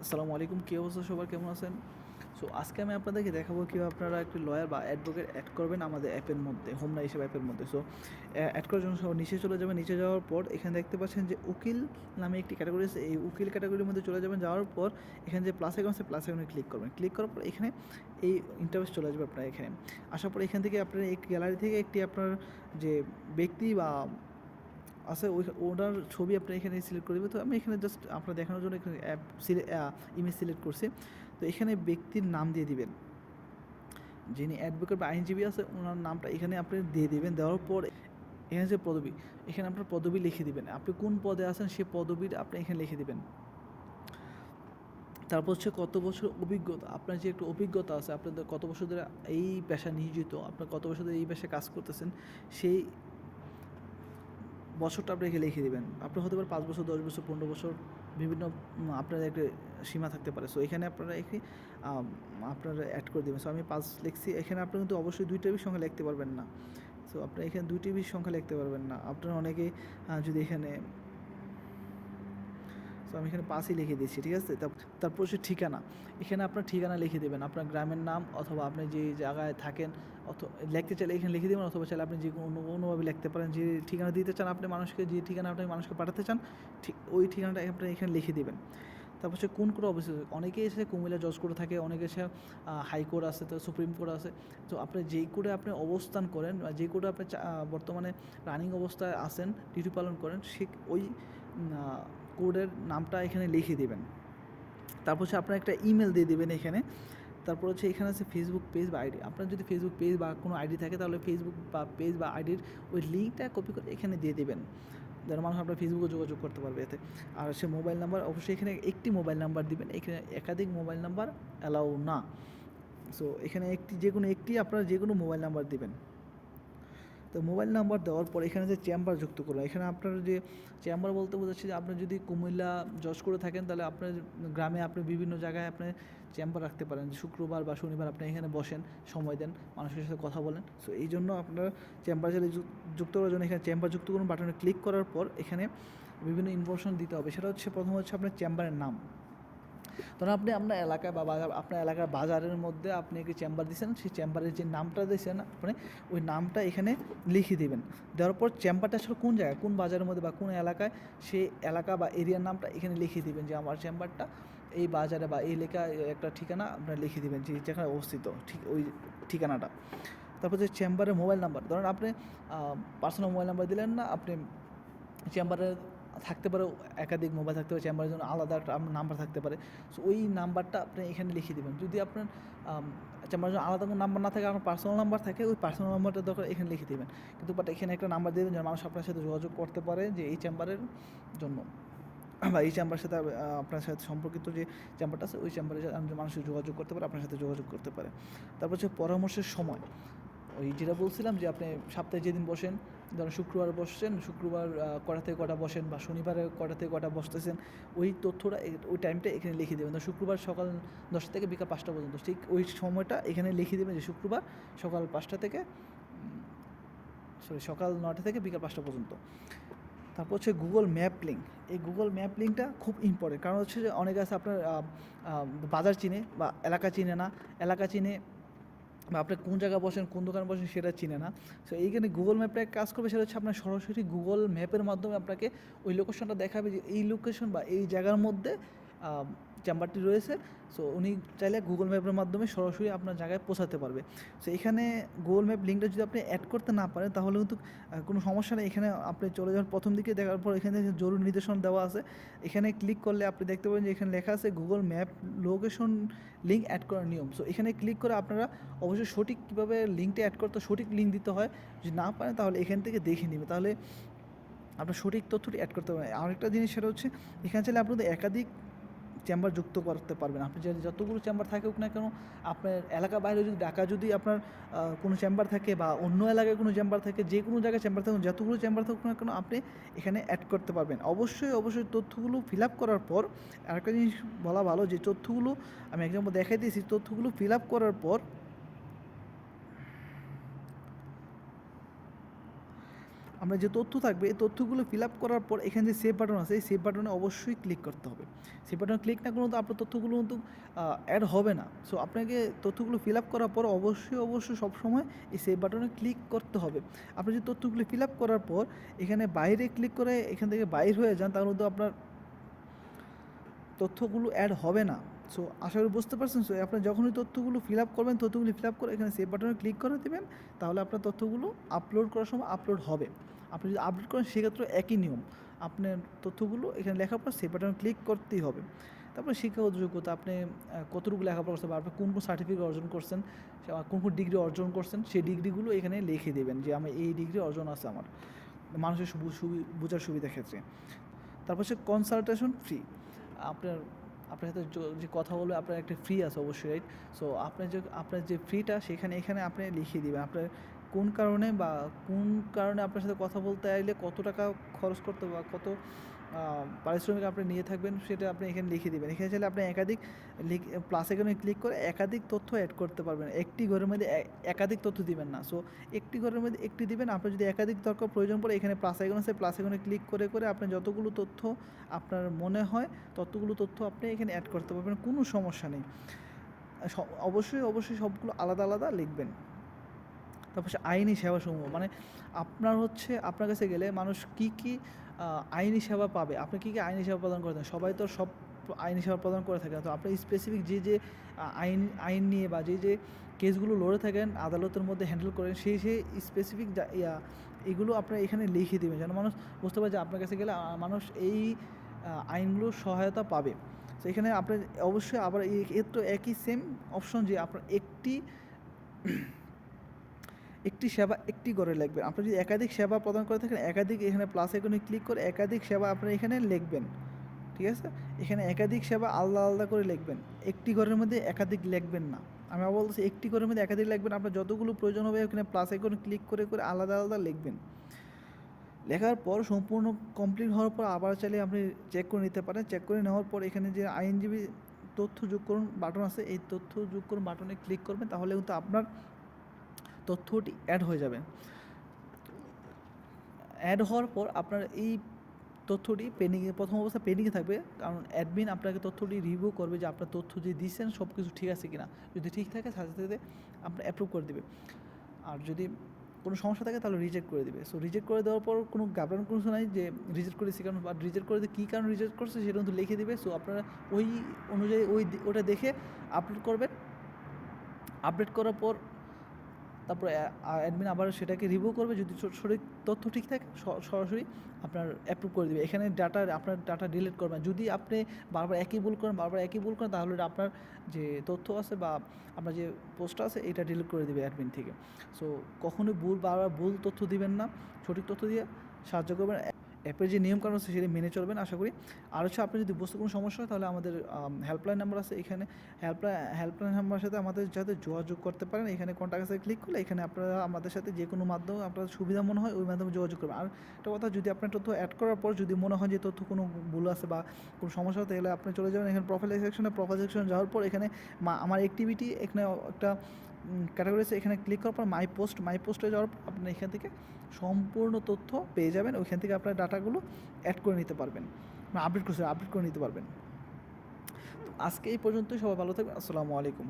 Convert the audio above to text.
আসসালামু আলাইকুম, কী অবস্থা সবার, কেমন আছেন? সো আজকে আমি আপনাদেরকে দেখাবো কীভাবে আপনারা একটি লয়ার বা অ্যাডভোকেট অ্যাড করবেন আমাদের অ্যাপের মধ্যে, হোমনা হিসেবে অ্যাপের মধ্যে। সো অ্যাড করার জন্য সব নিচে চলে যাবেন। নিচে যাওয়ার পর এখানে দেখতে পাচ্ছেন যে উকিল নামে একটি ক্যাটাগরি আছে। এই উকিল ক্যাটাগরির মধ্যে চলে যাবেন। যাওয়ার পর এখানে যে প্লাস আইকন আছে, প্লাস আইকনে ক্লিক করবেন। ক্লিক করার পর এখানে এই ইন্টারফেস চলে যাবে আপনার এখানে। আসার পর এখান থেকে আপনার এই গ্যালারি থেকে একটি আপনার যে ব্যক্তি বা আছে ওনার ছবি আপনি এখানে সিলেক্ট করে দেবেন। তো আমি এখানে জাস্ট আপনার দেখানোর জন্য এখানে ইমেজ সিলেক্ট করছি। তো এখানে ব্যক্তির নাম দিয়ে দিবেন, যিনি অ্যাডভোকেট বা আইনজীবী আছে ওনার নামটা এখানে আপনি দিয়ে দেবেন। দেওয়ার পর এখানে যে পদবি, এখানে আপনার পদবি লিখে দিবেন। আপনি কোন পদে আছেন সেই পদবিটা আপনি এখানে লিখে দিবেন। তারপর হচ্ছে কত বছর অভিজ্ঞতা, আপনার যে একটু অভিজ্ঞতা আছে, আপনাদের কত বছর ধরে এই পেশা নিয়োজিত, আপনার কত বছর ধরে এই পেশায় কাজ করতেছেন, সেই বছরটা আপনি এখানে লিখে দেবেন। আপনার হতে পারে 5 বছর, 10 বছর, 15 বছর, বিভিন্ন আপনার একটা সীমা থাকতে পারে। সো এখানে আপনারা আপনারা অ্যাড করে দেবেন। সো আমি 5 লিখছি। এখানে আপনি কিন্তু অবশ্যই 2 টেবিল সংখ্যা লিখতে পারবেন না। সো আপনার এখানে 2 টেবিল সংখ্যা লিখতে পারবেন না। আপনারা অনেকেই যদি এখানে, সো আমি এখানে 5ই লিখে দিয়েছি, ঠিক আছে? তারপর হচ্ছে ঠিকানা। এখানে আপনার ঠিকানা লিখে দেবেন, আপনার গ্রামের নাম অথবা আপনি যে জায়গায় থাকেন লিখতে চাইলে এখানে লিখে দেবেন, অথবা চাইলে আপনি যে কোনোভাবে লিখতে পারেন। যে ঠিকানা দিতে চান আপনি মানুষকে, যে ঠিকানা আপনি মানুষকে পাঠাতে চান, ঠিক ওই ঠিকানাটা আপনি এখানে লিখে দেবেন। তারপর হচ্ছে কোন কোর্টে অবস্থিত, অনেকেই এসে কুমিল্লা জজ কোর্টে থাকে, অনেকে এসে হাইকোর্ট আছে, তো সুপ্রিম কোর্ট আছে। তো আপনি যেই কোর্টে আপনি অবস্থান করেন বা যেই কোর্টে আপনি বর্তমানে রানিং অবস্থায় আছেন, ডিউটি পালন করেন, সে ওই কোডের নামটা এখানে লিখে দেবেন। তারপর হচ্ছে আপনার একটা ইমেল দিয়ে দেবেন এখানে। তারপর হচ্ছে এখানে আছে ফেসবুক পেজ বা আইডি। আপনার যদি ফেসবুক পেজ বা কোনো আইডি থাকে তাহলে ফেসবুক বা পেজ বা আইডির ওই লিঙ্কটা কপি করে এখানে দিয়ে দেবেন, যেন মানুষ আপনার ফেসবুকে যোগাযোগ করতে পারবে এতে। আর হচ্ছে মোবাইল নাম্বার, অবশ্যই এখানে একটি মোবাইল নাম্বার দিবেন, এখানে একাধিক মোবাইল নাম্বার অ্যালাউ না। সো এখানে যে কোনো একটি আপনারা যে কোনো মোবাইল নাম্বার দিবেন। তো মোবাইল নাম্বার দেওয়ার পর এখানে যে চেম্বার যুক্ত করবেন, এখানে আপনার যে চেম্বার বলতে বোঝাচ্ছে যে আপনি যদি কুমিল্লা জজ করে থাকেন তাহলে আপনার গ্রামে আপনি বিভিন্ন জায়গায় আপনি চেম্বার রাখতে পারেন। শুক্রবার বা শনিবার আপনি এখানে বসেন, সময় দেন, মানুষের সাথে কথা বলেন। সো এই জন্য আপনার চেম্বার চাইলে যুক্ত করার জন্য এখানে চেম্বার যুক্ত করুন বাটনে ক্লিক করার পর এখানে বিভিন্ন ইনফরমেশন দিতে হবে। সেটা হচ্ছে প্রথম হচ্ছে আপনার চেম্বারের নাম। ধরুন আপনি আপনার এলাকায় বা বাজার, আপনার এলাকার বাজারের মধ্যে আপনি একটি চেম্বার দিয়েছেন, সেই চেম্বারের যে নামটা দিয়েছেন আপনি ওই নামটা এখানে লিখে দেবেন। দেওয়ার পর চেম্বারটা আসলে কোন জায়গায়, কোন বাজারের মধ্যে বা কোন এলাকায়, সেই এলাকা বা এরিয়ার নামটা এখানে লিখে দেবেন যে আমার চেম্বারটা এই বাজারে বা এই এলাকায় একটা ঠিকানা আপনারা লিখে দেবেন যে যেখানে অবস্থিত, ঠিক ওই ঠিকানাটা। তারপর যে চেম্বারের মোবাইল নাম্বার, ধরুন আপনি পার্সোনাল মোবাইল নাম্বার দিলেন না, আপনি চেম্বারে থাকতে পারে একাধিক মোবাইল থাকতে পারে, চেম্বারের জন্য আলাদা একটা নাম্বার থাকতে পারে। সো ওই নাম্বারটা আপনি এখানে লিখে দেবেন। যদি আপনার চেম্বারের জন্য আলাদা কোনো নাম্বার না থাকে, আপনার পার্সোনাল নাম্বার থাকে, ওই পার্সোনাল নাম্বারটা দরকার এখানে লিখে দেবেন। কিন্তু বাট এখানে একটা নাম্বার দেবেন যেন মানুষ আপনার সাথে যোগাযোগ করতে পারে যে এই চেম্বারের জন্য, বা এই চেম্বারের সাথে আপনার সাথে সম্পর্কিত যে চেম্বারটা আছে ওই চেম্বারে মানুষ যোগাযোগ করতে পারে, আপনার সাথে যোগাযোগ করতে পারে। তারপর হচ্ছে পরামর্শের সময়, ওই যেটা বলছিলাম যে আপনি সপ্তাহে যেদিন বসেন, ধরুন শুক্রবার বসছেন, শুক্রবার কটা থেকে কটা বসেন, বা শনিবারে কটা থেকে কটা বসতেছেন, ওই তথ্যটা ওই টাইমটা এখানে লিখে দেবেন। শুক্রবার সকাল 10টা থেকে বিকাল 5টা পর্যন্ত, ঠিক ওই সময়টা এখানে লিখে দেবেন যে শুক্রবার সকাল 5টা থেকে সকাল 9টা থেকে বিকাল 5টা পর্যন্ত। তারপর হচ্ছে গুগল ম্যাপ লিঙ্ক। এই গুগল ম্যাপ লিঙ্কটা খুব ইম্পর্টেন্ট, কারণ হচ্ছে যে অনেকে আছে আপনার বাজার চিনে বা এলাকা চিনে না, এলাকা চিনে বা আপনি কোন জায়গায় বসেন, কোন দোকানে বসেন সেটা চিনে না। সো এইখানে গুগল ম্যাপটা কাজ করবে, সেটা হচ্ছে আপনার সরাসরি গুগল ম্যাপের মাধ্যমে আপনাকে ওই লোকেশনটা দেখাবে যে এই লোকেশন বা এই জায়গার মধ্যে চেম্বারটি রয়েছে। সো উনি চাইলে গুগল ম্যাপের মাধ্যমে সরাসরি আপনার জায়গায় পৌঁছাতে পারবে। সো এখানে গুগল ম্যাপ লিঙ্কটা যদি আপনি অ্যাড করতে না পারেন তাহলে কিন্তু কোনো সমস্যা নেই। এখানে আপনি চলে যাওয়ার প্রথম দিকে দেখার পর এখানে জরুরি নির্দেশনা দেওয়া আছে, এখানে ক্লিক করলে আপনি দেখতে পাবেন যে এখানে লেখা আছে Google map location link add করার নিয়ম। সো এখানে ক্লিক করে আপনারা অবশ্যই সঠিক কীভাবে লিঙ্কটা অ্যাড করতে, সঠিক লিঙ্ক দিতে হয়, যদি না পারেন তাহলে এখান থেকে দেখে নেবে, তাহলে আপনার সঠিক তথ্যটি অ্যাড করতে পারবেন। আরেকটা জিনিস সেটা হচ্ছে এখানে চাইলে আপনাদের একাধিক চেম্বার যুক্ত করতে পারবেন। আপনি যে যতগুলো চেম্বার থাকুক না কেন, আপনার এলাকা বাইরে যদি ঢাকা যদি আপনার কোনো চেম্বার থাকে বা অন্য এলাকায় কোনো চেম্বার থাকে, যে কোনো জায়গায় চেম্বার থাকুন, যতগুলো চেম্বার থাকুক না কেন আপনি এখানে অ্যাড করতে পারবেন। অবশ্যই তথ্যগুলো ফিল আপ করার পর আরেকটা জিনিস বলা ভালো, যে তথ্যগুলো আমি এক্সাম্পল দেখাই দিয়েছি, তথ্যগুলো ফিল আপ করার পর আমরা যে তথ্য থাকবে এই তথ্যগুলো ফিল আপ করার পর এখানে যে সেভ বাটন আছে এই সেভ বাটনে অবশ্যই ক্লিক করতে হবে। সেভ বাটনে ক্লিক না করলে তো আপনার তথ্যগুলো কিন্তু অ্যাড হবে না। সো আপনাকে তথ্যগুলো ফিল আপ করার পর অবশ্যই সবসময় এই সেভ বাটনে ক্লিক করতে হবে। আপনি যে তথ্যগুলো ফিল আপ করার পর এখানে বাইরে ক্লিক করে এখান থেকে বাইর হয়ে যান, তাহলে তো আপনার তথ্যগুলো অ্যাড হবে না। সো আশা করি বুঝতে পারছেন। সো আপনি যখনই তথ্যগুলো ফিল আপ করবেন, তথ্যগুলো ফিল আপ করে এখানে সেভ বাটনে ক্লিক করে দেবেন, তাহলে আপনার তথ্যগুলো আপলোড করার সময় আপলোড হবে। আপনি যদি আপলোড করেন সেক্ষেত্রে একই নিয়ম, আপনার তথ্যগুলো এখানে লেখার পর সেভ বাটনে ক্লিক করতেই হবে। তারপরে শিক্ষাগত যোগ্যতা, আপনি কতটুকু লেখাপড়া করছেন বা আপনি কোন সার্টিফিকেট অর্জন করছেন, কোন ডিগ্রি অর্জন করছেন, সেই ডিগ্রিগুলো এখানে লিখে দেবেন যে আমি এই ডিগ্রি অর্জন আছে আমার, মানুষের বোঝার সুবিধার ক্ষেত্রে। তারপর হচ্ছে কনসালটেশন ফ্রি, আপনার আপনার সাথে যে কথা বলবে আপনার একটা ফ্রি আছে অবশ্যই, রাইট? সো আপনার যে ফ্রিটা এখানে আপনি লিখিয়ে দিবেন আপনার কোন কারণে আপনার সাথে কথা বলতে আইলে কত টাকা খরচ করতে বা কত পারিশ্রমিক আপনি নিয়ে থাকবেন, সেটা আপনি এখানে লিখে দিবেন। এখানে চাইলে আপনি একাধিক প্লাস এখানে ক্লিক করে একাধিক তথ্য অ্যাড করতে পারবেন। একটি ঘরের মধ্যে একাধিক তথ্য দিবেন না। সো একটি ঘরের মধ্যে একটি দিবেন। আপনার যদি একাধিক দরকার প্রয়োজন পড়ে এখানে প্লাস আইকন আছে, প্লাস আইকনে ক্লিক করে আপনি যতগুলো তথ্য আপনার মনে হয় ততগুলো তথ্য আপনি এখানে অ্যাড করতে পারবেন, কোনো সমস্যা নেই। অবশ্যই সবগুলো আলাদা আলাদা লিখবেন। তারপর হচ্ছে আইনি সেবাসমূহ, মানে আপনার কাছে গেলে মানুষ কী আইনি সেবা পাবে, আপনি কী আইনি সেবা প্রদান করে থাকেন, সবাই তো সব আইনি সেবা প্রদান করে থাকে না। তো আপনি স্পেসিফিক যে আইন নিয়ে বা যে কেসগুলো লড়ে থাকেন আদালতের মধ্যে হ্যান্ডেল করেন, সেই স্পেসিফিক এগুলো আপনার এখানে লিখে দেবেন, যেন মানুষ বুঝতে পারে যে আপনার কাছে গেলে মানুষ এই আইনগুলোর সহায়তা পাবে। তো এখানে আপনার অবশ্যই আবার এর তো একই সেম অপশন যে আপনার একটি সেবা একটি করে লিখবেন। আপনি যদি একাধিক সেবা প্রদান করে থাকেন একাধিক, এখানে প্লাস আইকনে ক্লিক করে একাধিক সেবা আপনি এখানে লিখবেন, ঠিক আছে? এখানে একাধিক সেবা আলাদা আলাদা করে লিখবেন, একটি ঘরের মধ্যে একাধিক লিখবেন না। আমি বলতেছি একটি ঘরের মধ্যে একাধিক লিখবেন, আপনার যতগুলো প্রয়োজন হবে এখানে প্লাস আইকনে ক্লিক করে আলাদা আলাদা লিখবেন। লেখার পর সম্পূর্ণ কমপ্লিট হওয়ার পর আবার চাইলে আপনি চেক করে নিতে পারেন। চেক করে নেওয়ার পর এখানে যে আইনজীবী তথ্য যোগ করুন বাটন আছে, এই তথ্য যোগ করুন বাটনে ক্লিক করবেন, তাহলে কিন্তু আপনার তথ্যটি অ্যাড হয়ে যাবে। অ্যাড হওয়ার পর আপনার এই তথ্যটি প্রথম অবস্থা পেন্ডিংয়ে থাকবে, কারণ অ্যাডমিন আপনাকে তথ্যটি রিভিউ করবে যে আপনার তথ্য যে দিচ্ছেন সব কিছু ঠিক আছে কিনা। যদি ঠিক থাকে সাথে সাথে আপনার অ্যাপ্রুভ করে দেবে, আর যদি কোনো সমস্যা থাকে তাহলে রিজেক্ট করে দেবে। সো রিজেক্ট করে দেওয়ার পর কোনো ঘাবড়ানোর কোনো নাই যে রিজেক্ট করেছি কারণ, বা রিজেক্ট করে কী কারণ রিজেক্ট করছে সেটা কিন্তু লিখে দেবে। সো আপনারা ওই অনুযায়ী ওটা দেখে আপলোড করবেন। আপডেট করার পর তারপরে অ্যাডমিন আবার সেটাকে রিভিউ করবে, যদি সঠিক তথ্য ঠিক থাকে সরাসরি আপনার অ্যাপ্রুভ করে দেবে। এখানে আপনার ডাটা ডিলিট করবেন। যদি আপনি বারবার একই ভুল করেন তাহলে আপনার যে তথ্য আছে বা আপনার যে পোস্টটা আছে এটা ডিলিট করে দেবে অ্যাডমিন থেকে। সো কখনোই বারবার ভুল তথ্য দিবেন না, সঠিক তথ্য দিয়ে সাহায্য করবেন। অ্যাপের যে নিয়মকানুন আছে সেটা মেনে চলবেন আশা করি। আর হচ্ছে আপনি যদি বুঝতে কোনো সমস্যা হয় তাহলে আমাদের হেল্পলাইন নাম্বার আছে, এখানে হেল্পলাইন নাম্বারের সাথে আমাদের যাতে যোগাযোগ করতে পারেন। এখানে কন্ট্যাক্ট আছে ক্লিক করলে এখানে আপনারা আমাদের সাথে যে কোনো মাধ্যমে আপনার সুবিধা মনে হয় ওই মাধ্যমে যোগাযোগ করবেন। আর একটা কথা, যদি আপনার তথ্য অ্যাড করার পর যদি মনে হয় যে তথ্য কোনো ভুল আছে বা কোনো সমস্যা হয় তাহলে আপনি চলে যাবেন এখানে প্রোফাইল সেকশনে যাওয়ার পর এখানে আমার অ্যাক্টিভিটি এখানে একটা ক্যাটাগরি আছে, এখানে ক্লিক করার পর মাই পোস্টে যাওয়ার পর আপনি এখান থেকে সম্পূর্ণ তথ্য পেয়ে যাবেন। ওইখান থেকে আপনার ডাটাগুলো অ্যাড করে নিতে পারবেন, আপডেট করে নিতে পারবেন। তো আজকে এই পর্যন্তই, সবাই ভালো থাকবেন। আসসালামু আলাইকুম।